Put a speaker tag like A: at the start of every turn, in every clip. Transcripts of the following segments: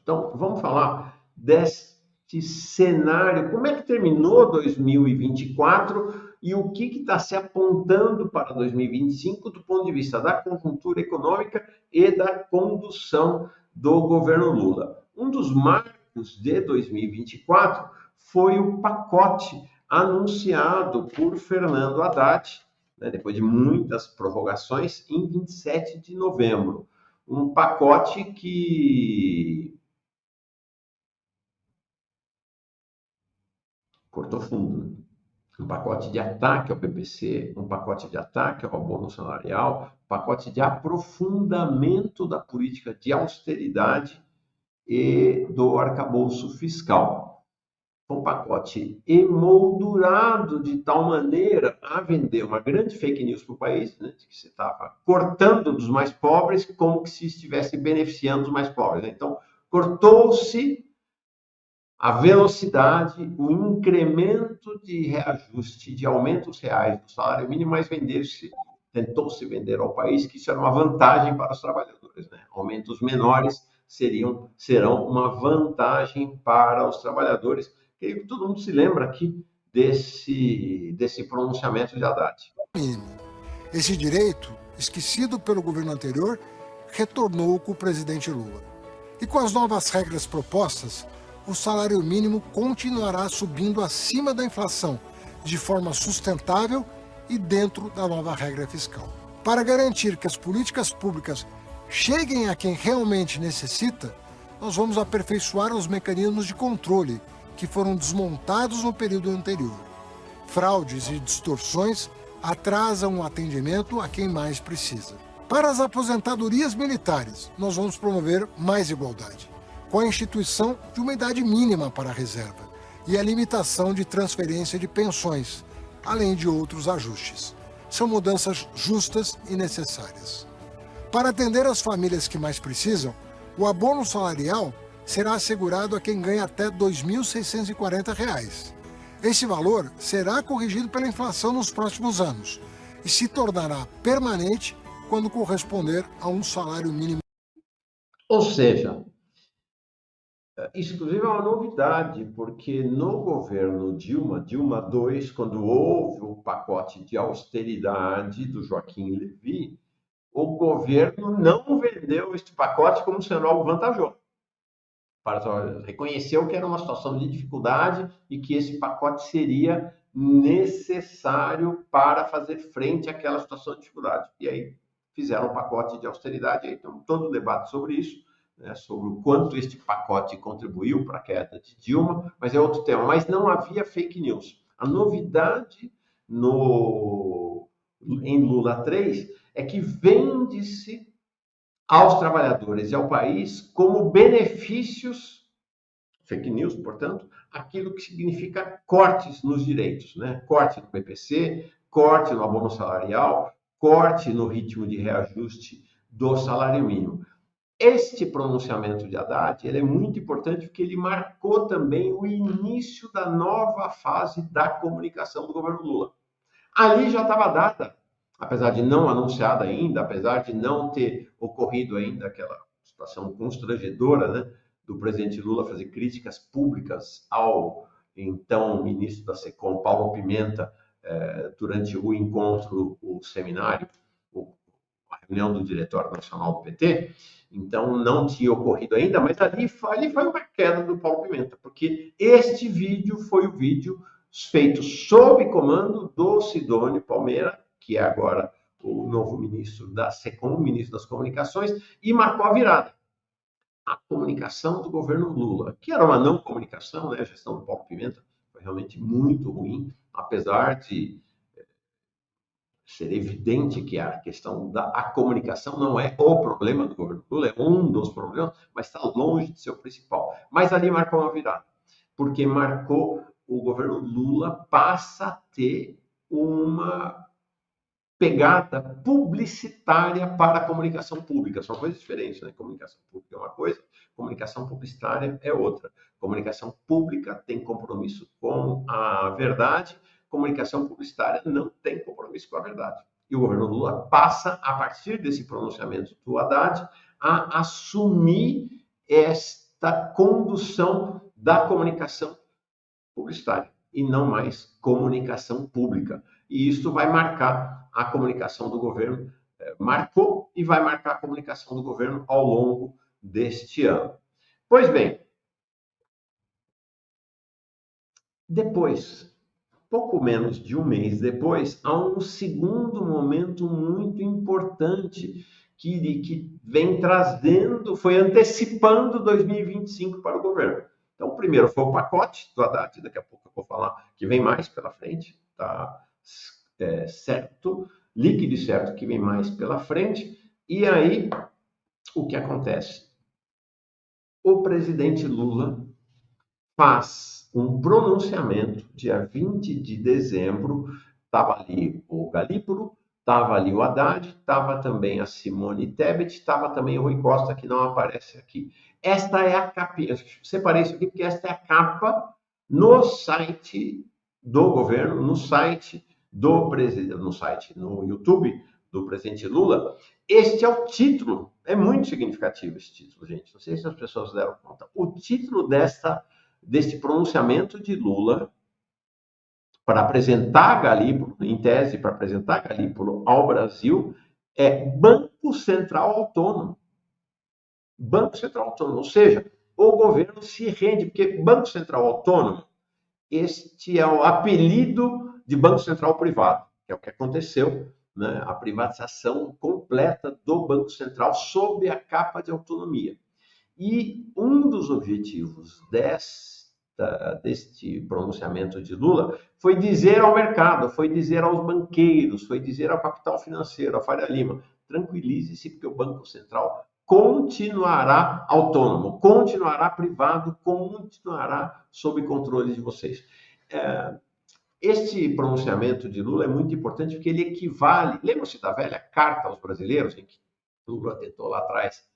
A: Então, vamos falar deste cenário, como é que terminou 2024 e o que está se apontando para 2025 do ponto de vista da conjuntura econômica e da condução do governo Lula. Um dos marcos de 2024 foi o pacote anunciado por Fernando Haddad, né, depois de muitas prorrogações, em 27 de novembro. Um pacote que cortou fundo, né? Um pacote de ataque ao PPC, um pacote de ataque ao abono salarial, um pacote de aprofundamento da política de austeridade e do arcabouço fiscal. Um pacote emoldurado de tal maneira a vender uma grande fake news para o país, né, que você estava cortando dos mais pobres como que se estivesse beneficiando os mais pobres. Né? Então, cortou-se a velocidade, o incremento de reajuste, de aumentos reais do salário mínimo, mas tentou-se vender ao país que isso era uma vantagem para os trabalhadores. Né? Aumentos menores serão uma vantagem para os trabalhadores. Creio que todo mundo se lembra aqui desse pronunciamento de Haddad.
B: Esse direito, esquecido pelo governo anterior, retornou com o presidente Lula. E com as novas regras propostas, o salário mínimo continuará subindo acima da inflação, de forma sustentável e dentro da nova regra fiscal. Para garantir que as políticas públicas cheguem a quem realmente necessita, nós vamos aperfeiçoar os mecanismos de controle que foram desmontados no período anterior. Fraudes e distorções atrasam o atendimento a quem mais precisa. Para as aposentadorias militares, nós vamos promover mais igualdade, com a instituição de uma idade mínima para a reserva e a limitação de transferência de pensões, além de outros ajustes. São mudanças justas e necessárias. Para atender as famílias que mais precisam, o abono salarial será assegurado a quem ganha até R$ 2.640. Esse valor será corrigido pela inflação nos próximos anos e se tornará permanente quando corresponder a um salário mínimo.
A: Ou seja, isso, inclusive, é uma novidade, porque no governo Dilma II, quando houve o pacote de austeridade do Joaquim Levy, o governo não vendeu este pacote como sendo algo vantajoso. Reconheceu que era uma situação de dificuldade e que esse pacote seria necessário para fazer frente àquela situação de dificuldade. E aí fizeram um pacote de austeridade, aí tem todo o debate sobre isso, né, sobre o quanto este pacote contribuiu para a queda de Dilma, mas é outro tema. Mas não havia fake news. A novidade em Lula 3 é que vende-se aos trabalhadores e ao país como benefícios, fake news, portanto, aquilo que significa cortes nos direitos, né? Corte no PPC, corte no abono salarial, corte no ritmo de reajuste do salário mínimo. Este pronunciamento de Haddad ele é muito importante porque ele marcou também o início da nova fase da comunicação do governo Lula. Ali já estava dada, apesar de não anunciada ainda, apesar de não ter ocorrido ainda aquela situação constrangedora, né, do presidente Lula fazer críticas públicas ao então ministro da SECOM, Paulo Pimenta, durante o encontro, o seminário, a reunião do Diretório Nacional do PT. Então, não tinha ocorrido ainda, mas ali foi uma queda do Paulo Pimenta, porque este vídeo foi o vídeo feito sob comando do Sidônio Palmeira, que é agora o novo ministro da SECOM, ministro das Comunicações, e marcou a virada. A comunicação do governo Lula, que era uma não comunicação, né? A gestão do Paulo Pimenta foi realmente muito ruim, apesar de ser evidente que a questão da comunicação não é o problema do governo Lula, é um dos problemas, mas está longe de ser o principal. Mas ali marcou uma virada, porque marcou o governo Lula passa a ter uma pegada publicitária para a comunicação pública. São coisas diferentes, né? Comunicação pública é uma coisa, comunicação publicitária é outra. Comunicação pública tem compromisso com a verdade, comunicação publicitária não tem compromisso com a verdade. E o governo Lula passa, a partir desse pronunciamento do Haddad, a assumir desta condução da comunicação publicitária e não mais comunicação pública. E isso vai marcar a comunicação do governo, marcou e vai marcar a comunicação do governo ao longo deste ano. Pois bem, depois, pouco menos de um mês depois, há um segundo momento muito importante que vem trazendo, foi antecipando 2025 para o governo. Então, o primeiro foi o pacote do Haddad, daqui a pouco eu vou falar que vem mais pela frente, tá certo, líquido e certo que vem mais pela frente. E aí, o que acontece? O presidente Lula faz um pronunciamento, dia 20 de dezembro, estava ali o Galípolo, estava ali o Haddad, estava também a Simone Tebet, estava também o Rui Costa, que não aparece aqui. Esta é a capa, eu separei isso aqui porque esta é a capa no site do governo, no site do presidente, no YouTube do presidente Lula. Este é o título, é muito significativo esse título, gente, não sei se as pessoas deram conta. O título deste pronunciamento de Lula para apresentar Galípolo, em tese, para apresentar Galípolo ao Brasil, é Banco Central Autônomo. Banco Central Autônomo, ou seja, o governo se rende, porque Banco Central Autônomo, este é o apelido de Banco Central Privado, que é o que aconteceu, né? A privatização completa do Banco Central sob a capa de autonomia. E um dos objetivos deste pronunciamento de Lula foi dizer ao mercado, foi dizer aos banqueiros, foi dizer ao capital financeiro, a Faria Lima, tranquilize-se porque o Banco Central continuará autônomo, continuará privado, continuará sob controle de vocês. Este pronunciamento de Lula é muito importante porque ele equivale, lembra-se da velha carta aos brasileiros, em que Lula tentou lá atrás,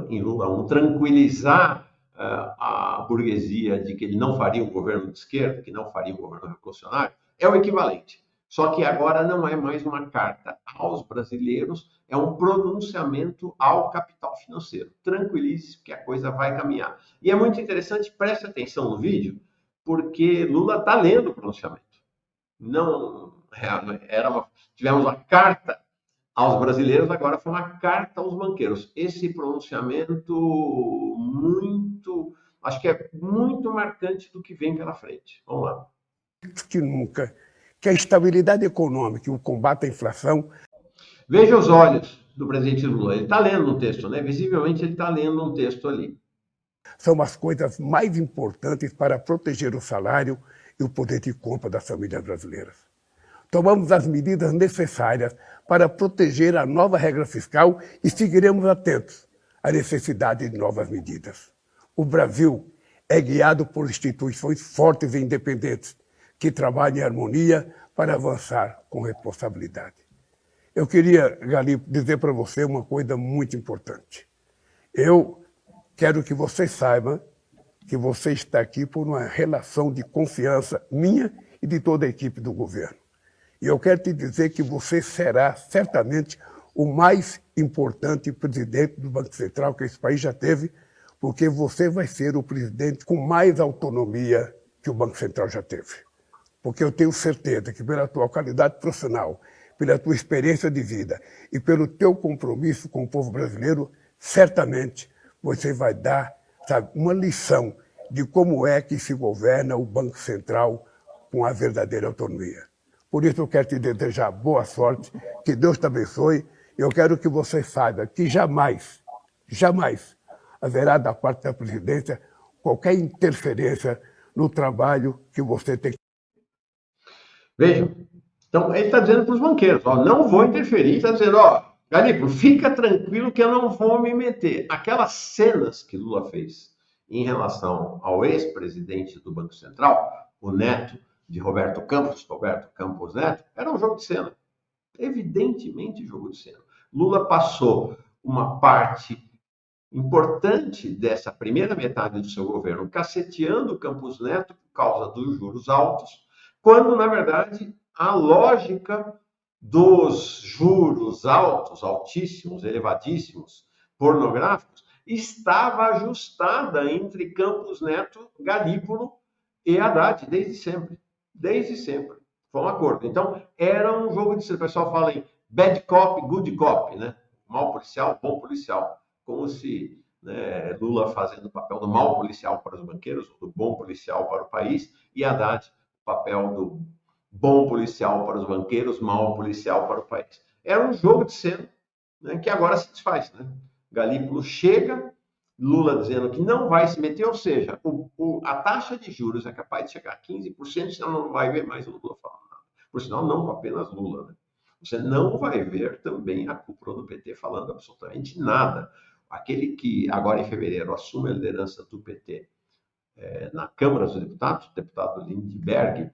A: em Lula 1, tranquilizar a burguesia de que ele não faria um governo de esquerda, que não faria um governo revolucionário, é o equivalente. Só que agora não é mais uma carta aos brasileiros, é um pronunciamento ao capital financeiro. Tranquilize-se, porque a coisa vai caminhar. E é muito interessante, preste atenção no vídeo, porque Lula está lendo o pronunciamento. Não tivemos uma carta aos brasileiros, agora foi uma carta aos banqueiros. Esse pronunciamento acho que é muito marcante do que vem pela frente. Vamos lá.
C: Que nunca, que a estabilidade econômica e o combate à inflação...
A: Veja os olhos do presidente Lula. Ele está lendo um texto, né? Visivelmente ele está lendo um texto ali.
C: São as coisas mais importantes para proteger o salário e o poder de compra das famílias brasileiras. Tomamos as medidas necessárias para proteger a nova regra fiscal e seguiremos atentos à necessidade de novas medidas. O Brasil é guiado por instituições fortes e independentes que trabalham em harmonia para avançar com responsabilidade. Eu queria, Galípolo, dizer para você uma coisa muito importante. Eu quero que você saiba que você está aqui por uma relação de confiança minha e de toda a equipe do governo. E eu quero te dizer que você será certamente o mais importante presidente do Banco Central que esse país já teve, porque você vai ser o presidente com mais autonomia que o Banco Central já teve. Porque eu tenho certeza que pela tua qualidade profissional, pela tua experiência de vida e pelo teu compromisso com o povo brasileiro, certamente você vai dar, sabe, uma lição de como é que se governa o Banco Central com a verdadeira autonomia. Por isso eu quero te desejar boa sorte, que Deus te abençoe. Eu quero que você saiba que jamais haverá da parte da presidência qualquer interferência no trabalho que você tem.
A: Vejam, então ele está dizendo para os banqueiros, ó, não vou interferir, está dizendo, ó, Galípolo, fica tranquilo que eu não vou me meter. Aquelas cenas que Lula fez em relação ao ex-presidente do Banco Central, o neto de Roberto Campos Neto, era um jogo de cena. Evidentemente jogo de cena. Lula passou uma parte importante dessa primeira metade do seu governo caceteando Campos Neto por causa dos juros altos, quando, na verdade, a lógica dos juros altos, altíssimos, elevadíssimos, pornográficos, estava ajustada entre Campos Neto, Galípolo e Haddad, desde sempre. Desde sempre. Foi um acordo. Então, era um jogo de... O pessoal fala em bad cop, good cop, né? Mal policial, bom policial. Como se, né, Lula fazendo o papel do mal policial para os banqueiros, do bom policial para o país, e Haddad o papel do bom policial para os banqueiros, mal policial para o país. Era um jogo de cena, né, que agora se desfaz. Né? Galípolo chega, Lula dizendo que não vai se meter, ou seja, a taxa de juros é capaz de chegar a 15%, senão não vai ver mais o Lula falando nada. Por sinal, não apenas Lula. Né? Você não vai ver também a cúpula do PT falando absolutamente nada. Aquele que agora em fevereiro assume a liderança do PT na Câmara dos Deputados, o deputado Lindbergh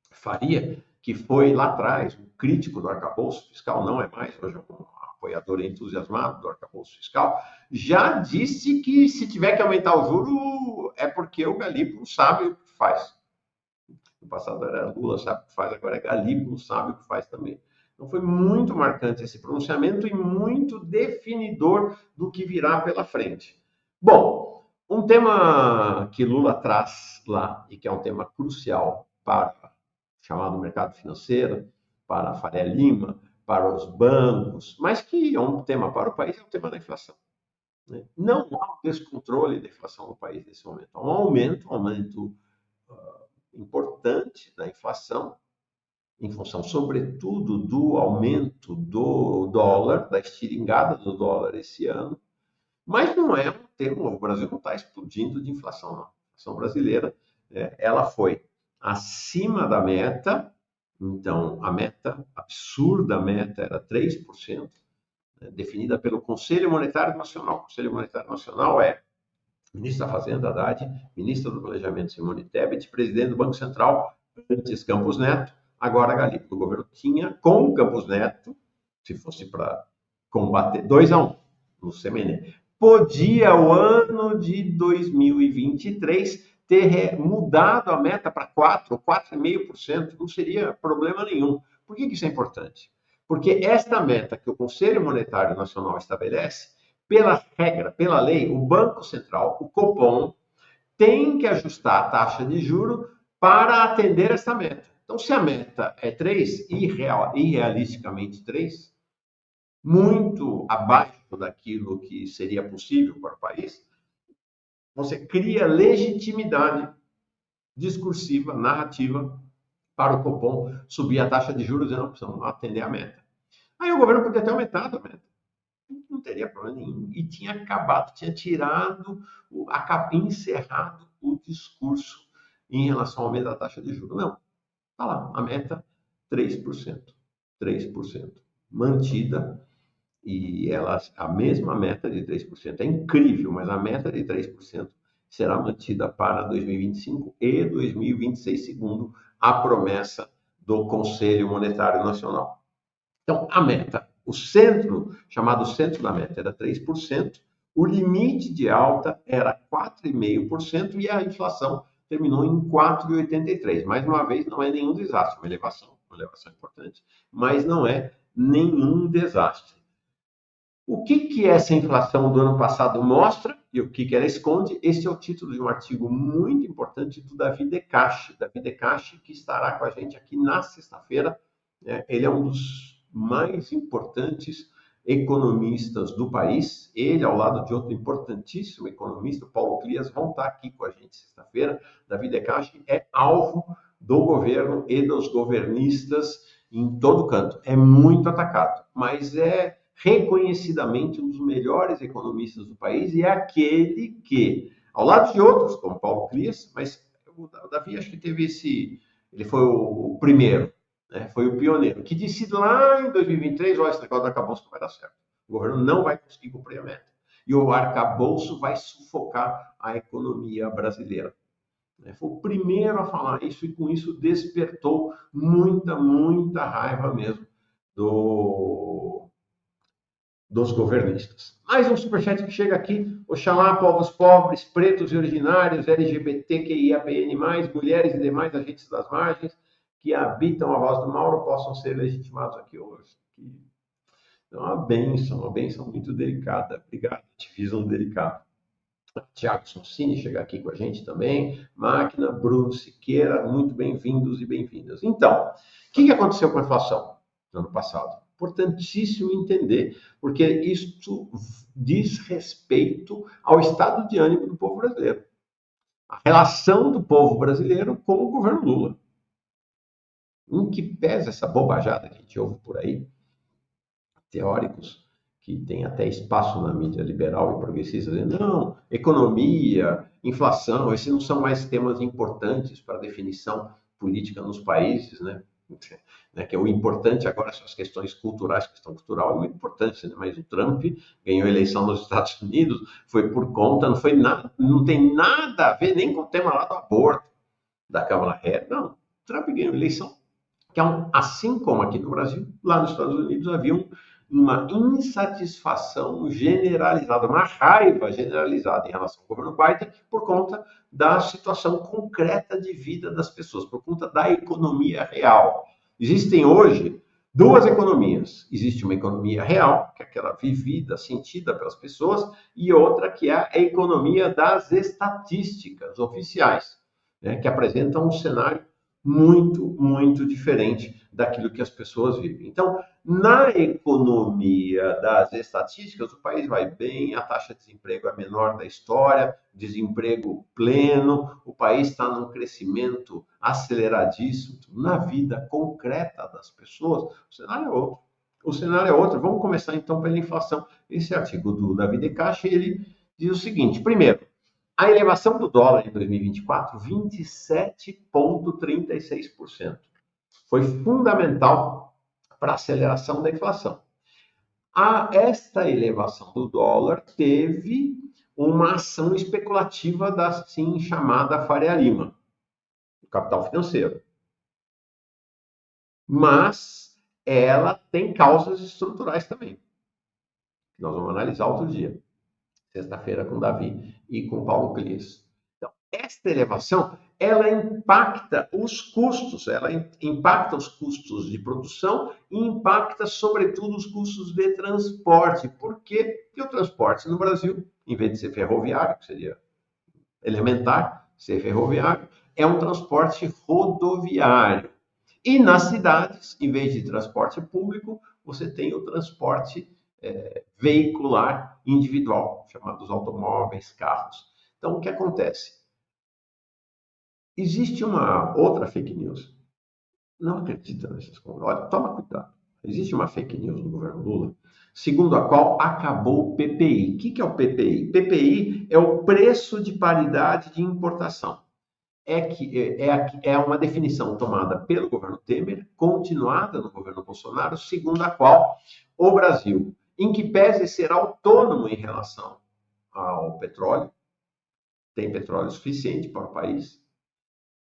A: Faria, que foi lá atrás um crítico do arcabouço fiscal, não é mais, hoje é um apoiador entusiasmado do arcabouço fiscal, já disse que se tiver que aumentar o juro é porque o Galípolo sabe o que faz. No passado era Lula sabe o que faz, agora é Galípolo sabe o que faz também. Então foi muito marcante esse pronunciamento e muito definidor do que virá pela frente. Bom, um tema que Lula traz lá e que é um tema crucial para o chamado mercado financeiro, para a Faria Lima, para os bancos, mas que é um tema para o país, é o tema da inflação. Né? Não há um descontrole da inflação no país nesse momento. Há um aumento importante da inflação, em função, sobretudo, do aumento do dólar, da estilingada do dólar esse ano, mas não é um tema, o Brasil não está explodindo de inflação, não. A inflação brasileira, ela foi acima da meta, então a meta, a absurda meta, era 3%, definida pelo Conselho Monetário Nacional. O Conselho Monetário Nacional é ministro da Fazenda, Haddad, ministro do Planejamento, Simone Tebet, presidente do Banco Central, antes Campos Neto, agora Galípolo. O governo tinha, com Campos Neto, se fosse para combater, 2-1 no CMN, podia o ano de 2023 ter mudado a meta para 4% ou 4,5%, não seria problema nenhum. Por que isso é importante? Porque esta meta que o Conselho Monetário Nacional estabelece, pela regra, pela lei, o Banco Central, o Copom, tem que ajustar a taxa de juro para atender essa meta. Então, se a meta é 3, irrealisticamente 3, muito abaixo daquilo que seria possível para o país, você cria legitimidade discursiva, narrativa, para o Copom subir a taxa de juros e não precisam atender a meta. Aí o governo podia ter aumentado a meta. Não teria problema nenhum. E tinha acabado, tinha tirado, encerrado o discurso em relação ao aumento da taxa de juros. Não. Está lá, a meta 3%. 3%. Mantida. E a mesma meta de 3%. É incrível, mas a meta de 3% será mantida para 2025 e 2026, segundo a promessa do Conselho Monetário Nacional. Então, a meta, o centro, chamado centro da meta, era 3%, o limite de alta era 4,5% e a inflação terminou em 4,83%. Mais uma vez, não é nenhum desastre, uma elevação importante, mas não é nenhum desastre. O que essa inflação do ano passado mostra e o que ela esconde? Esse é o título de um artigo muito importante do Davi Decache. Davi Decache, que estará com a gente aqui na sexta-feira. Ele é um dos mais importantes economistas do país. Ele, ao lado de outro importantíssimo economista, Paulo Clias, vão estar aqui com a gente sexta-feira. Davi Decache é alvo do governo e dos governistas em todo canto. É muito atacado, mas é reconhecidamente um dos melhores economistas do país e é aquele que, ao lado de outros, como Paulo Clias, mas o Davi acho que teve ele foi o primeiro, né? Foi o pioneiro, que disse lá em 2023, olha, esse negócio do arcabouço não vai dar certo. O governo não vai conseguir cumprir a meta. E o arcabouço vai sufocar a economia brasileira. Foi o primeiro a falar isso e com isso despertou muita raiva mesmo dos governistas. Mais um superchat que chega aqui. Oxalá povos pobres, pretos e originários, LGBTQIAPN+, mulheres e demais agentes das margens que habitam a Voz do Mauro possam ser legitimados aqui hoje. É uma benção muito delicada. Obrigado, divisão delicada. Tiago Sonsini chega aqui com a gente também. Máquina, Bruno Siqueira, muito bem-vindos e bem-vindas. Então, o que aconteceu com a inflação no ano passado? Importantíssimo entender, porque isso diz respeito ao estado de ânimo do povo brasileiro. A relação do povo brasileiro com o governo Lula. Em que pesa essa bobajada que a gente ouve por aí, teóricos que tem até espaço na mídia liberal e progressista, dizendo, não, economia, inflação, esses não são mais temas importantes para a definição política nos países, né? Que é o importante agora são as questões culturais, questão cultural é muito importante, né? Mas o Trump ganhou a eleição nos Estados Unidos, foi por conta, não foi nada, não tem nada a ver nem com o tema lá do aborto, da Kamala Harris, não, o Trump ganhou a eleição, que é assim como aqui no Brasil, lá nos Estados Unidos havia uma insatisfação generalizada, uma raiva generalizada em relação ao governo Biden por conta da situação concreta de vida das pessoas, por conta da economia real. Existem hoje duas economias. Existe uma economia real, que é aquela vivida, sentida pelas pessoas, e outra que é a economia das estatísticas oficiais, né, que apresentam um cenário muito, muito diferente daquilo que as pessoas vivem. Então, na economia das estatísticas, o país vai bem, a taxa de desemprego é a menor da história, desemprego pleno, o país está num crescimento aceleradíssimo. Na vida concreta das pessoas, o cenário é outro. O cenário é outro. Vamos começar então pela inflação. Esse artigo do David Cache, ele diz o seguinte: primeiro, a elevação do dólar em 2024, 27,36%. Foi fundamental para a aceleração da inflação. Esta elevação do dólar teve uma ação especulativa da assim chamada Faria Lima, do capital financeiro. Mas ela tem causas estruturais também, que nós vamos analisar outro dia. Sexta-feira com o Davi e com o Paulo Clis. Então, esta elevação, ela impacta os custos de produção e impacta, sobretudo, os custos de transporte. Por quê? Porque o transporte no Brasil, em vez de ser ferroviário, que seria elementar, ser ferroviário, é um transporte rodoviário. E nas cidades, em vez de transporte público, você tem o transporte veicular individual, chamados automóveis, carros. Então, o que acontece? Existe uma outra fake news. Não acredita nessas coisas. Olha, toma cuidado. Existe uma fake news no governo Lula, segundo a qual acabou o PPI. O que é o PPI? PPI é o preço de paridade de importação. É uma definição tomada pelo governo Temer, continuada no governo Bolsonaro, segundo a qual o Brasil, em que pese ser autônomo em relação ao petróleo, tem petróleo suficiente para o país,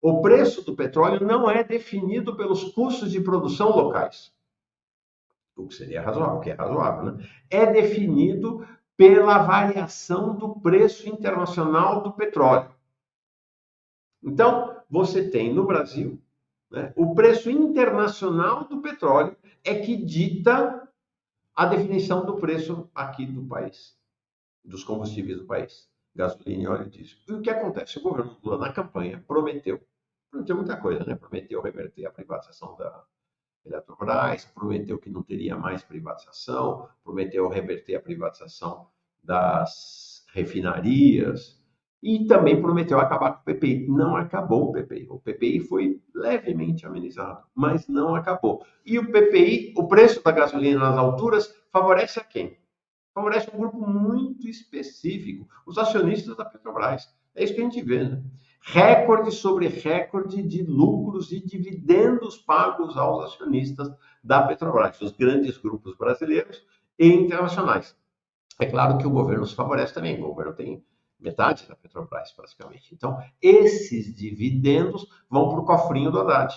A: o preço do petróleo não é definido pelos custos de produção locais, o que seria razoável, o que é razoável, né? É definido pela variação do preço internacional do petróleo. Então, você tem no Brasil, né, o preço internacional do petróleo é que dita a definição do preço aqui do país, dos combustíveis do país, gasolina e óleo diesel. E o que acontece? O governo Lula, na campanha, prometeu muita coisa, né? Prometeu reverter a privatização da Eletrobras, prometeu que não teria mais privatização, prometeu reverter a privatização das refinarias e também prometeu acabar com o PPI. Não acabou o PPI. O PPI foi levemente amenizado, mas não acabou. E o PPI, o preço da gasolina nas alturas, favorece a quem? Favorece um grupo muito específico, os acionistas da Petrobras. É isso que a gente vê, né? Recorde sobre recorde de lucros e dividendos pagos aos acionistas da Petrobras, os grandes grupos brasileiros e internacionais. É claro que o governo se favorece também, o governo tem metade da Petrobras, praticamente. Então, esses dividendos vão para o cofrinho do Haddad.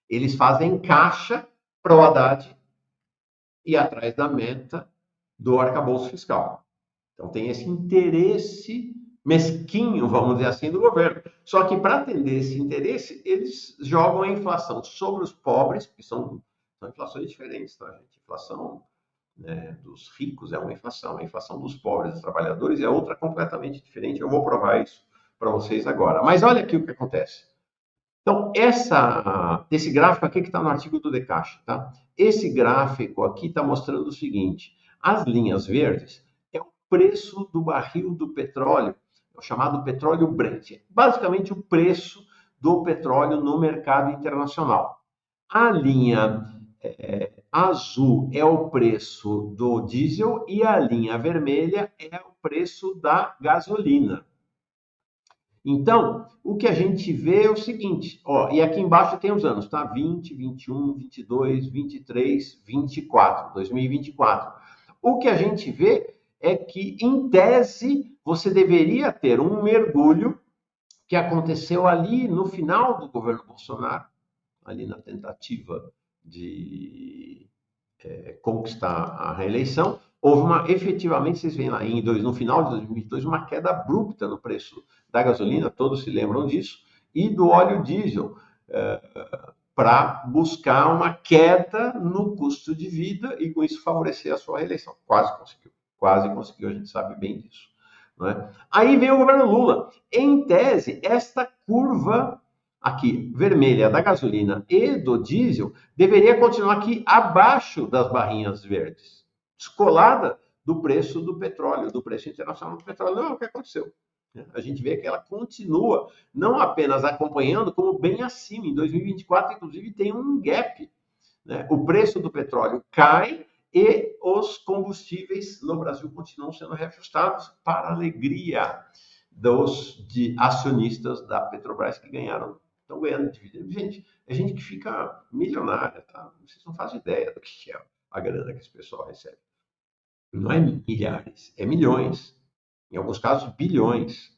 A: Eles fazem caixa para o Haddad e atrás da meta do arcabouço fiscal. Então, tem esse interesse mesquinho, vamos dizer assim, do governo. Só que, para atender esse interesse, eles jogam a inflação sobre os pobres, que são inflações diferentes, tá, gente? Inflação né, dos ricos é uma inflação, a inflação dos pobres, dos trabalhadores é outra completamente diferente. Eu vou provar isso para vocês agora. Mas olha aqui o que acontece. Então, esse gráfico aqui que está no artigo do Decaixa, tá? Esse gráfico aqui está mostrando o seguinte: as linhas verdes é o preço do barril do petróleo, é o chamado petróleo Brent. Basicamente, o preço do petróleo no mercado internacional. A linha azul é o preço do diesel e a linha vermelha é o preço da gasolina. Então, o que a gente vê é o seguinte, ó, e aqui embaixo tem os anos, tá? 20, 21, 22, 23, 24, 2024. O que a gente vê é que, em tese, você deveria ter um mergulho que aconteceu ali no final do governo Bolsonaro, ali na tentativa de conquistar a reeleição. Houve efetivamente, vocês veem lá no final de 2022, uma queda abrupta no preço da gasolina, todos se lembram disso, e do óleo diesel, para buscar uma queda no custo de vida e com isso favorecer a sua reeleição. Quase conseguiu, a gente sabe bem disso. Não é? Aí vem o governo Lula. Em tese, esta curva aqui, vermelha, da gasolina e do diesel, deveria continuar aqui abaixo das barrinhas verdes, descolada do preço do petróleo, do preço internacional do petróleo. Não é o que aconteceu. A gente vê que ela continua não apenas acompanhando, como bem acima. Em 2024, inclusive, tem um gap, né? O preço do petróleo cai e os combustíveis no Brasil continuam sendo reajustados para a alegria dos acionistas da Petrobras que estão ganhando dividendos. Gente, é gente que fica milionária, tá? Vocês não fazem ideia do que é a grana que esse pessoal recebe. Não é milhares, é milhões. Em alguns casos, bilhões,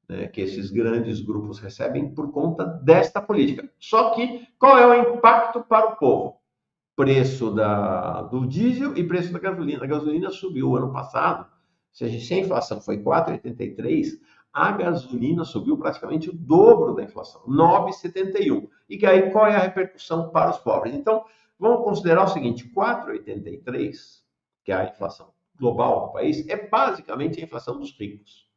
A: né, que esses grandes grupos recebem por conta desta política. Só que, qual é o impacto para o povo? Preço do diesel e preço da gasolina. A gasolina subiu ano passado, se a inflação foi 4,83, a gasolina subiu praticamente o dobro da inflação, 9,71. E aí, qual é a repercussão para os pobres? Então, vamos considerar o seguinte, 4,83, que é a inflação global do país, é basicamente a inflação dos ricos.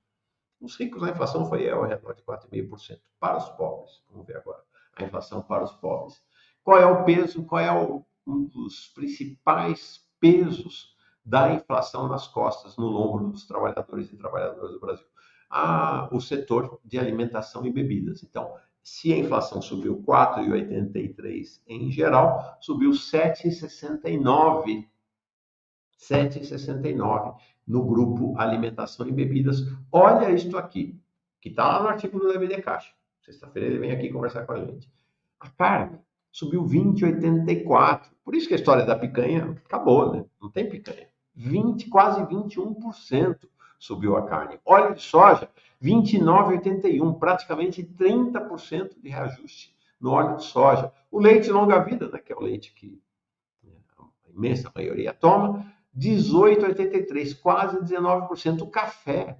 A: Os ricos, a inflação foi ao redor de 4,5%. Para os pobres, vamos ver agora, a inflação para os pobres. Qual é o peso, um dos principais pesos da inflação nas costas, no lombo dos trabalhadores e trabalhadoras do Brasil? O setor de alimentação e bebidas. Então, se a inflação subiu 4,83 em geral, subiu 7,69 no grupo alimentação e bebidas. Olha isto aqui, que está lá no artigo do DB Decaixa. Sexta-feira ele vem aqui conversar com a gente. A carne subiu 20,84. Por isso que a história da picanha acabou, né? Não tem picanha. Quase 21% subiu a carne. Óleo de soja, 29,81, praticamente 30% de reajuste no óleo de soja. O leite longa-vida, né, que é o leite que a imensa maioria toma, 18,83, quase 19%. O café,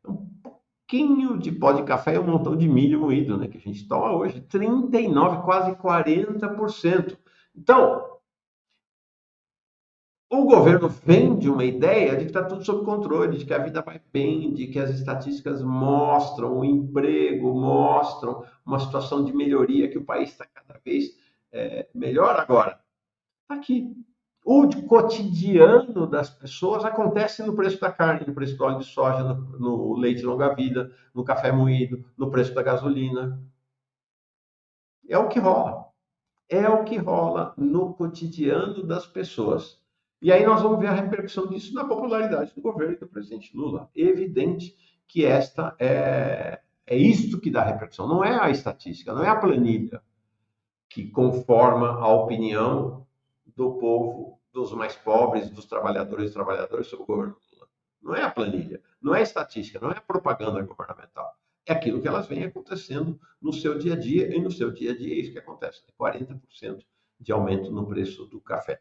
A: um pouquinho de pó de café e um montão de milho moído, né, que a gente toma hoje, 39, quase 40%. Então, o governo vende uma ideia de que está tudo sob controle, de que a vida vai bem, de que as estatísticas mostram o emprego, mostram uma situação de melhoria, que o país está cada vez melhor. Agora, aqui, o cotidiano das pessoas acontece no preço da carne, no preço do óleo de soja, no leite longa-vida, no café moído, no preço da gasolina. É o que rola. É o que rola no cotidiano das pessoas. E aí nós vamos ver a repercussão disso na popularidade do governo e do presidente Lula. É evidente que esta é isto que dá repercussão. Não é a estatística, não é a planilha que conforma a opinião do povo, dos mais pobres, dos trabalhadores e trabalhadoras sobre o governo Lula. Não é a planilha, não é a estatística, não é a propaganda governamental. É aquilo que elas vêm acontecendo no seu dia a dia, e no seu dia a dia é isso que acontece, 40% de aumento no preço do café.